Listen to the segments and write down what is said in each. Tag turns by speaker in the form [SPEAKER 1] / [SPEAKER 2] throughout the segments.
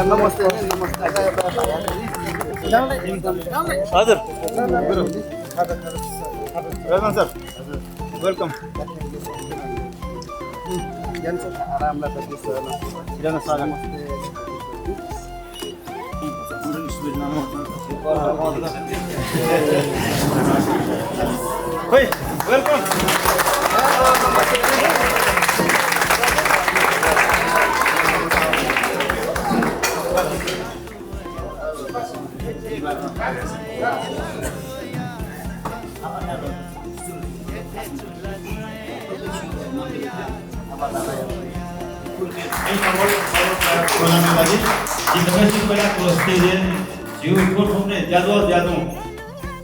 [SPEAKER 1] नमस्ते हजुर Ramzan sir welcome आरामलाई त खोइ वेलकम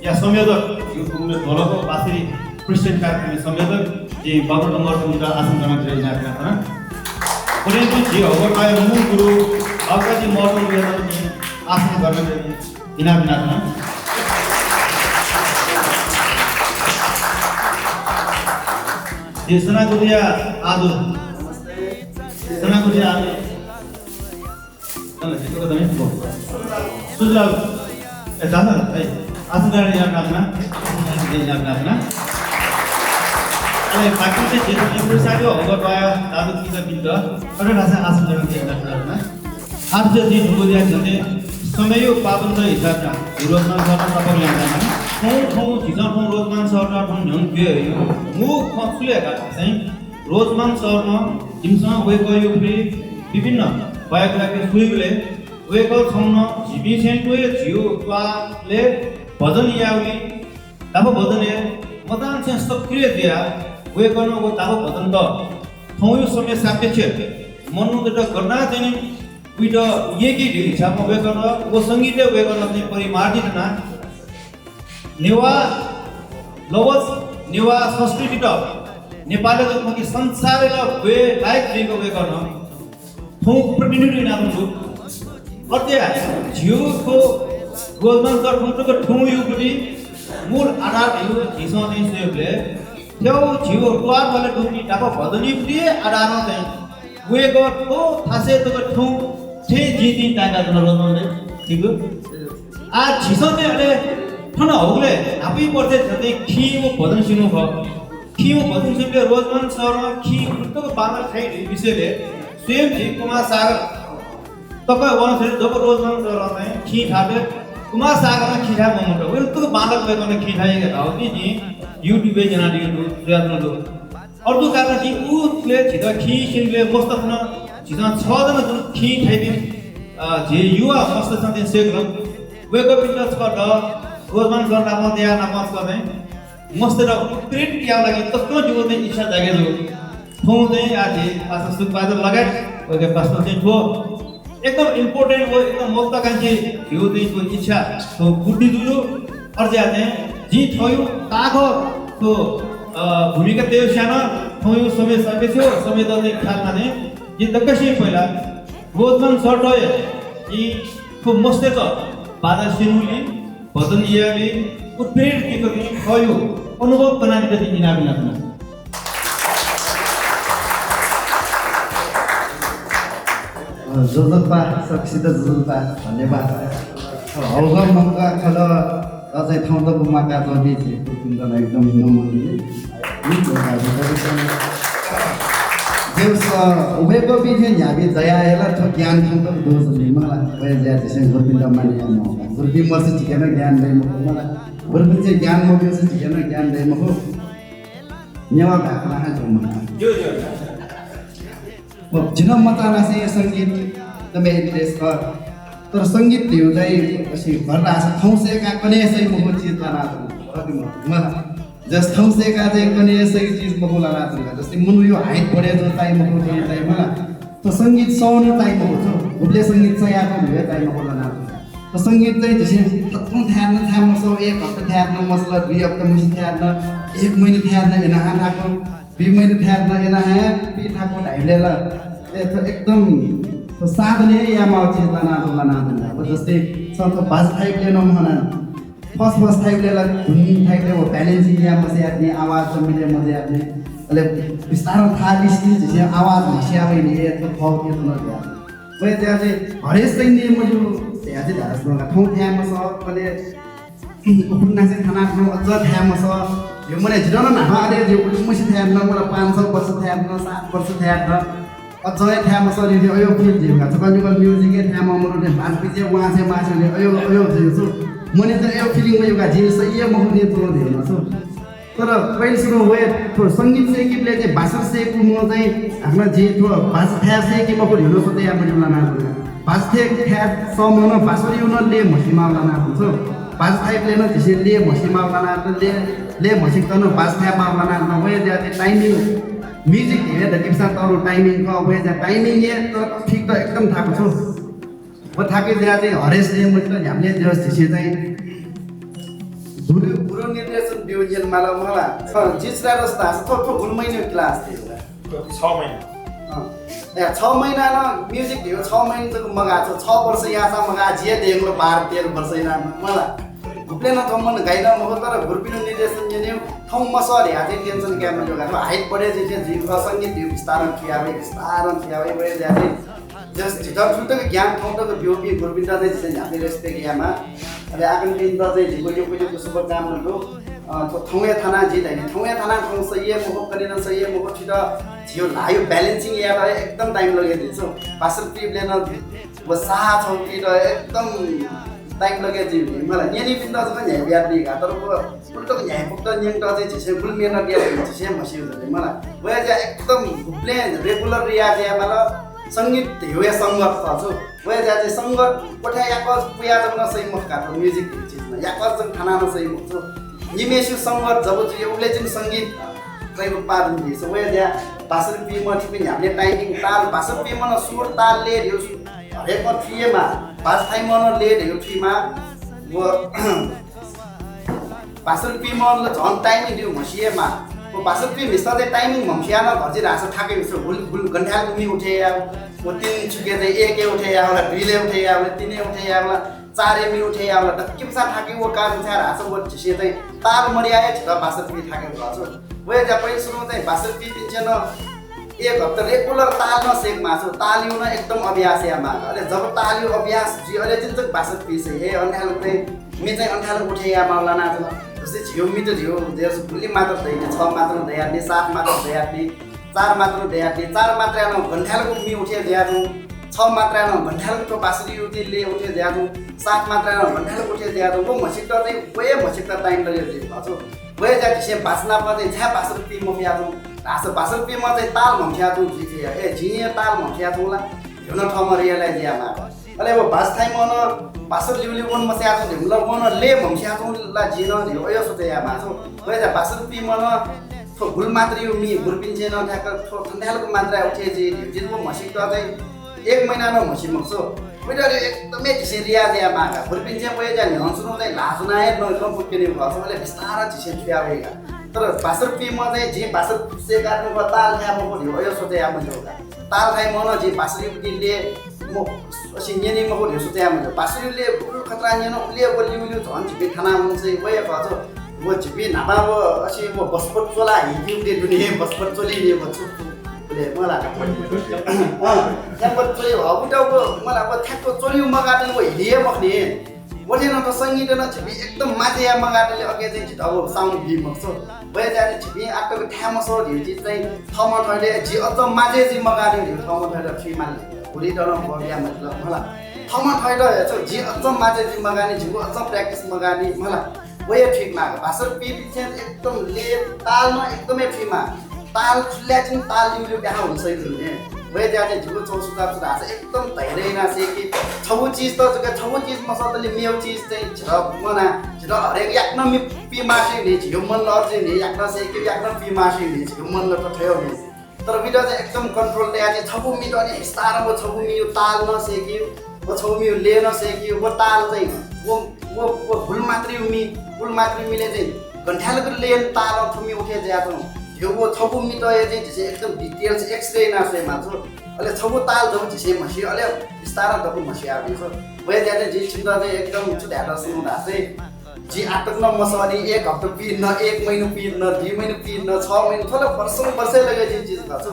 [SPEAKER 1] या संयोजक यो ढोलको बाँसुरी क्रिस्चियन कार्यक्रम संयोजक जे बाबु नम्बर मुद्दा आसन गर्न दिइरहेका छन् कुनै पनि जे होगरमाया मूल गुरु अग्रजी मर्नु आसन गर्न इनाम छन् ये सनागुरिया आदु सनागुरिया आदु चलो चितो कदम है सुजलाल ए जाना है आसन गर्न यहाँ काट्न यहाँ काट्न अरे बाकी चाहिँ जे पनि साथीहरु होगर भयो दादु किन बिन्द अरे भाषा आसन गर्न यहाँ काट्न आज चाहिँ ढुङ्गोलिया जते समय पाबन्द हिसाबमा रोजमान गर्न तपाईले जान्दैन ठाउँ झिझन ठाउँ रोजमान सहरमा ठाउँ झन् के हो मु खुलेका चाहिँ रोजमान सहरमा जिमसँग वेको यो विभिन्न बायोग्राफी सुइले वेको छौन झिबी सेन्टुए झिउ क्वाले भजन याउली ताबो भजन ए मतान चाहिँ सक्रिय दिया वेको नो ताबो भजन द ठाउँ यो समय सापेक्ष मन्नु त गर्ना चाहिँ विड यकी हिसाबमा वेको नो वो संगीतले वेको नो चाहिँ परिमार्जित ना नेवा लवज नेवा संस्कृति त नेपालको मुखी संसारले वे लाइक दिएको वे गर्न थौ प्रतिनिधि नामको अत्या झिउको गोलमान गठनको ठुङ युगुली मूल आधार यो झिसो चाहिँ सेबले त्यो झिउ टुवार वाला टुनी टाको भदनी प्रिय आधारमा चाहिँ वे गठको थासे त ठुङ छे जिति टाका गर्न रोज्ने ठीक हो आ झिसो चाहिँ अले ठन होले आफै पर्थे जतै खिमो भदन सिनु भ खिमो भदन सिनुले रोजमान सहरमा खि उल्टोको बाँदर खाइ विषयले स्वयं जी कुमार सागर तपाईँ वनसरी जब रोजमान सहरमा चाहिँ खि खाबे कुमार सागरमा खि खा ममट उल्टोको बाँदर गएको खि खाइएको हो कि जी युट्युबे जना दियो प्रयत्न दो अर्को कारण जी उले छिटो खि सिनुले मस्तफन छिटो 6 जना जुन खि खाइदिन जे युवा मस्तसँग सेक वेको पिन्छ छ रोजमान गर्न म त्यहाँ नमस्कार गर्ने मस्त र प्रिन्ट क्या लागि तस्तो जीवने इच्छा जागेको ठौ चाहिँ आज पास सुपादन लगायत ओके पास चाहिँ ठो एकदम इम्पोर्टेन्ट हो एकदम महत्त्वकांक्षी यो चाहिँ को इच्छा तो बुद्धि दुलो अर्जा चाहिँ जी थयो ताको तो भूमिका त्यो सानो थयो समय सकेछो समय त चाहिँ खाल माने जे दक्कसी पहिला रोजमान सर्टय यी को मस्त त बाजा सिनुली भजन याले उत्प्रेरित गीत भयो अनुभव बनाएर दिन इनाम लाग्न
[SPEAKER 2] जोजपा सक्षित जोजपा धन्यवाद हौगा मौका खल अझै ठाउँ त गुमाका जबी तिम्रो एकदम नमनले देउस उभेको बिथे न्याबी जयाएला थो ज्ञान ठाउँ त दोष मलाई भए ज्या त्यसै गुरबिन्द माने मौका गुरबि मर्छ ठिकेन ज्ञान दै म मलाई गुरबिन चाहिँ ज्ञान म बेस ठिकेन ज्ञान दै म हो नेवा भएको लाहा जो म
[SPEAKER 1] जो
[SPEAKER 2] जिन मताना चाहिँ संगीत तमे देश तर संगीत दिउ चाहिँ असि घर रास ठाउँसेका कने यसै म चितना मलाई जस ठाउँसेका चाहिँ कने यसै चीज म बोला रातन जस्तै मुनु यो हाइट बढे जो चाहिँ म चाहिँ मलाई तो संगीत सौन चाहिँ म हो उले संगीत चाहिँ आको भए चाहिँ म बोला ना तो संगीत चाहिँ जसै तत्म ध्यान थाम सो एक हप्ता ध्यान मसला 2 हप्ता मुसी ध्यान 1 महिना ध्यान एना हाको 2 महिना ध्यान एना हा पिठाको ढाइलेला एकदम तो साधने या म चेतना दोलना अब जस्तै सत बाज टाइपले नमहना फर्स्ट टाइपले ला धुन टाइपले वो बैलेंसिंग या मसे आदमी आवाज तो मिले मजे आदमी अले विस्तार था लिस्टी जैसे आवाज हिस्सा भइने तो फौक के तो न 왜 제가 이제 어렸을 뭐좀 제가 이제 알았어. 통태하면서 근데 उपन्यासिक थानाको अझ थ्याम छ यो मैले झिटो न हारे यो मुसी थ्याम न मलाई 500 वर्ष थ्याम न 7 वर्ष थ्याम न अझै थ्याम छ नि यो फिल्म जिउगा छ कन्जुगल म्युजिक ए थ्याम मरो ने भान पिजे वहाँ से माछले यो जिउ मने त यो फिलिङ योगा जिउ छ ये महुने तो दिनु छ तर पहिले सुरु वे तो संगीत से कि प्ले चाहिँ भाषा से को म चाहिँ आफ्नो जे तो भाषा थ्या से कि मको हिरो छ त या मैले ना भाषा थ्या समन भाषरी उनले मसिमा लाना हुन्छ पाँच फाइव लेना जिसे लिए मसी मावलाना ले मसी तनो पाँच फाइव मावलाना न वे जाते टाइमिंग म्युजिक हेरे त किसा तरो टाइमिंग का वे जा टाइमिंग ये तो ठीक त एकदम थाको छु वो थाके जाते हरेस ले मतलब हामीले जस जिसे चाहिँ गुरु निर्देशन बिउजन मला जिसरा रस्ता थोक गुलमैने क्लास थियो
[SPEAKER 3] 6 महिना
[SPEAKER 2] 6 महिना न म्युजिक थियो 6 महिना तक मगा छ 6 वर्ष यहाँ छ मगा जे देख्लो 12 13 वर्ष ना मलाई घुप्ले न थम मन गाइन म तर गुरपिनु निर्देशन जने थम मसर याते टेन्सन क्याम जोगा हाइट बढे जे जीव संगीत थियो विस्तारण थियावे वे जाते जस जिता ठुल्टो ज्ञान ठाउँटको बिओपी गुरपिनु चाहिँ चाहिँ हामीले रेस्पेक्ट यामा अले आगन दिन त चाहिँ जिको शुभ काम नगो तो थौया थाना जी दैन थौया थाना ठाउँ सही मोह करेन सही मोह छिट जियो लायो ब्यालेन्सिङ यार एकदम टाइम लगाइदिन्छ पासल टिपले न वसा छौ कि एकदम टाइम लगाइदिन्छ मलाई नेनी पिन्दा चाहिँ न्याय बिहार दिगा तर उल्टो न्याय पुग्दा नियम त चाहिँ छिसे फुल मेहनत दिएर छिसे मसियो जले मलाई वया चाहिँ एकदम प्ले रेगुलर रियाज या मलाई संगीत होया संगत छ वया चाहिँ संगत कोठा याको पुया जन सही मुख का म्युजिक चीजमा याको जन खाना न सही मुख निमेशु संगत जब चाहिँ उले चाहिँ संगीत चाहिँ उत्पादन दिन्छ वे त्यहाँ भाषा पिमा पनि हामीले टाइमिङ ताल भाषा पिमा न सुर ताल ले यो हरेक ट्रीमा पाँच टाइम न ले यो ट्रीमा वो भाषा पिमा ल झन टाइमिङ दिउ मसिएमा वो भाषा पि मिस्ताले टाइमिङ मम्सिया न भर्जी रास थाके छ गुल गन्ठाल गुमी उठे या वो तीन छुके चाहिँ एक उठे या होला दुईले उठे या होला तीन उठे या होला 4 एमी उठे या होला किमसा थाके वो काम छ रास वो छिसे चाहिँ ताल मरियाए छ भाषा पि थाके छ वे जा पहिले सुरु चाहिँ भाषा पि पिन्छन एक हप्ता रेगुलर ताल न सेक मासु तालियो न एकदम अभ्यास या मा अले जब तालियो अभ्यास जी अले चाहिँ भाषा पि से हे अन्हाल चाहिँ मे चाहिँ अन्हाल उठे या मावलाना छ जस्तै झियो मिटो झियो देश फुल्ली मात्र दैन 6 मात्र दयाले 7 मात्र दयाले 4 मात्र दयाले 4 मात्र न घण्टालको मी उठे दयाजु 6 मात्रा न घण्टालको बासरी उठे उठे दयाजु 7 मात्रा न घण्टालको उठे दयाजु वो मसिक चाहिँ वे मसिक टाइम लगे हजु वे जाति से बासना पदे छा बासर पि म याजु आस बासर पि म चाहिँ ताल मख्या दु जिथे ए जिने ताल मख्या दुला हेन ठम रियलाइज या मा अले वो बास थाइ मन बासर लिउली वन मस्या छ ल वन ले मख्या दुला जिन यो यो सोते या मा छो वे जा बासर पि मन थो गुल मात्र यो मी गुरपिन जेन ठ्याक थो ठन्डालको मात्रा उठे जी जिनको मसिक त चाहिँ 1 महिना न मसिक मक्सो वेडले एकदमै छिसे रियाज या मा गुरपिन जे पय जा हंसुनो चाहिँ लाजुनाए न पुक्किने भछ मैले बिस्तार छिसे छ्यावेगा तर बासर पि म चाहिँ जे बासर से गार्नु प ताल ल्या म यो यो सोते या म जोगा ताल खाइ मन जे बासरी उले म असि नेनी म यो सोते या म बासरीले फुल खतरा नेन उले बोलिउले झन छिपे खाना हुन्छ वय भछ वो छिपे नाबाब असि म बसपट चोला हिउले दुनिया बसपट चोली ने भछु ले मलाई त्यापट चोली हबुटाको मलाई अब ठ्याक्क चोली मगाटे वो हिए मख्ने वठेन त संगीत न छिपे एकदम माथेया मगाटेले अगे चाहिँ अब साउन्ड बि मक्सो वय जाने छिपे आटको ठ्यामसो ढिउटी चाहिँ थम थले जि अझ माथे जि मगाटे ढिउ थम थले फ्रीमा भुली डर बग्या मतलब मलाई थम थले जि अझ माथे जि मगाने जिको अझ प्र्याक्टिस मगाने मलाई वय ठीक मा भाषा पि चाहिँ एकदम ले तालमा एकदमै फ्रीमा ताल खुल्ल्या चाहिँ ताल लिउले कहाँ हुन्छ नि वय जाने जिको चौसुता सुधा एकदम धेरै नासे कि छौ चीज त जके छौ चीज मसदले मेउ चीज चाहिँ छ मना छ हरेक याक्न मि पि मासे नि छ मन लर्जे नि याक्न से कि याक्न पि मासे नि छ मन ल त थयो नि तर भिडियो चाहिँ एकदम कन्ट्रोल ल्या चाहिँ छौ मि त नि स्टार म छौ मि ताल न से कि वो छौ मि ले न से कि वो ताल चाहिँ वो फुल मात्रै मिले चाहिँ घण्टालको लेन ताल थुमी उठे जातो यो वो छबु मि त चाहिँ एकदम डिटेल्स एक्सरे नासे मान्छो अले छबु ताल जब छिसे मसी अले विस्तार दको मसी आबिछ वय जाने जी छिन्दा चाहिँ एकदम छुट्याएर सुन्दा चाहिँ जी आटक न मसनी 1 हप्ता पिन न 1 महिना पिन न 2 महिना पिन न 6 महिना थोला वर्ष लगे जी चीज गर्छु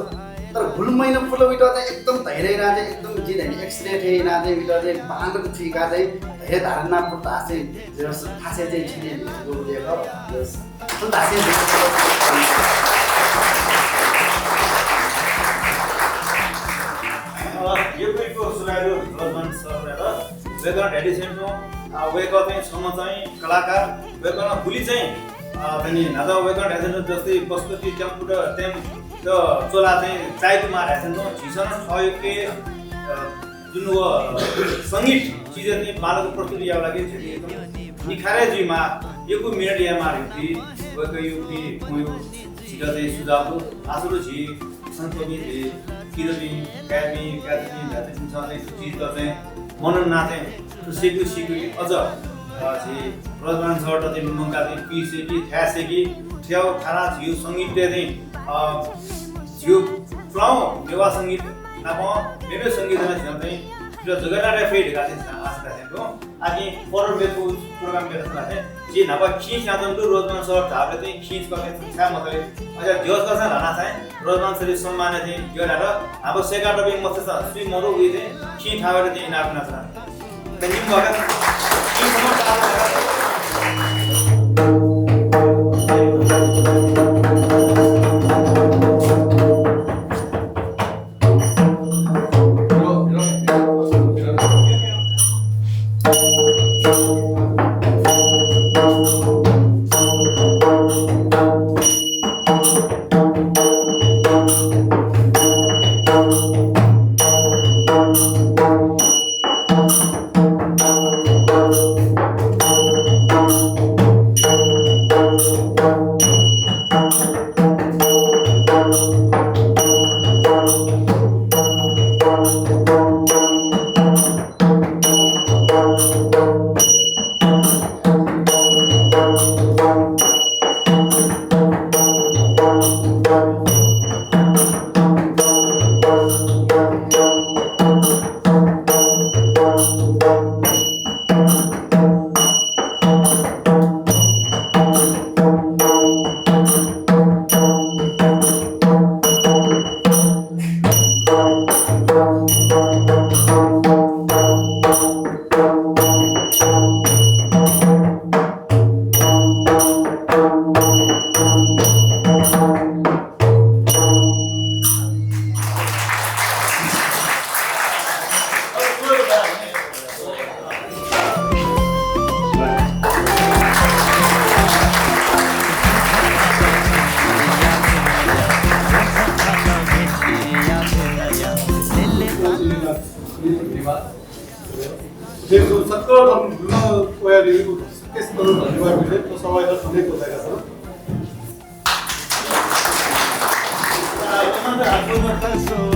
[SPEAKER 2] तर घुलमैन फुलो बिटा चाहिँ एकदम धेरै राजे एकदम जे हामी एक्सरे थे नाजे बिटा चाहिँ बाँधको ठिका चाहिँ धेरै धारणा पुर्ता चाहिँ जस खासे चाहिँ छिने दिएको जस तो दासे
[SPEAKER 3] यो कुइको सुनाइरो रजमान सर र वेगन एडिसनको वेगन चाहिँ सम्म चाहिँ कलाकार वेगन फुली चाहिँ पनि नादा वेगन एडिसन जस्तै बस्पति टेम्पुटर टेम त्यो चोला चाहिँ चाइकुमा एडिसन झिसन ठयो के जुन वो संगीत चीज चाहिँ मालको प्रस्तुति याव लागि एकदम निखारे जीमा योको मिनट या मारिथि वेगन युपी कुयो छिटा चाहिँ सुझावको आसुरो छि संतोनी किरबी क्याबी क्याथी भ्याथिन छ चाहिँ चीज चाहिँ मनन नाथे सिकु अझ चाहिँ रजमान सर चाहिँ मुंगा चाहिँ पिसे कि थ्यासे कि ठ्याउ थारा झिउ संगीतले चाहिँ झिउ फ्लाउ देवा संगीत नाम मेरो संगीतमा चाहिँ जो जगरा रेफेड गाथे आस्था थियो आगे फॉरवर्ड बेको प्रोग्राम बेको चाहिँ जे नभए खिच नादन तो रजमान सर धाबले चाहिँ खिच गर्ने छा मतलब अझ जोस गर्छ लाना चाहिँ रजमान सरले सम्मान चाहिँ गरेर अब सेका डबे मस्त सुई मरो उइ चाहिँ खि ठाएर चाहिँ नाप्न छ त्यही भएर खि
[SPEAKER 4] देखो सत्तर जुन ओयारीको त्यस्तो धन्यवाद दिए तो सबैलाई अनेक बताएका छन्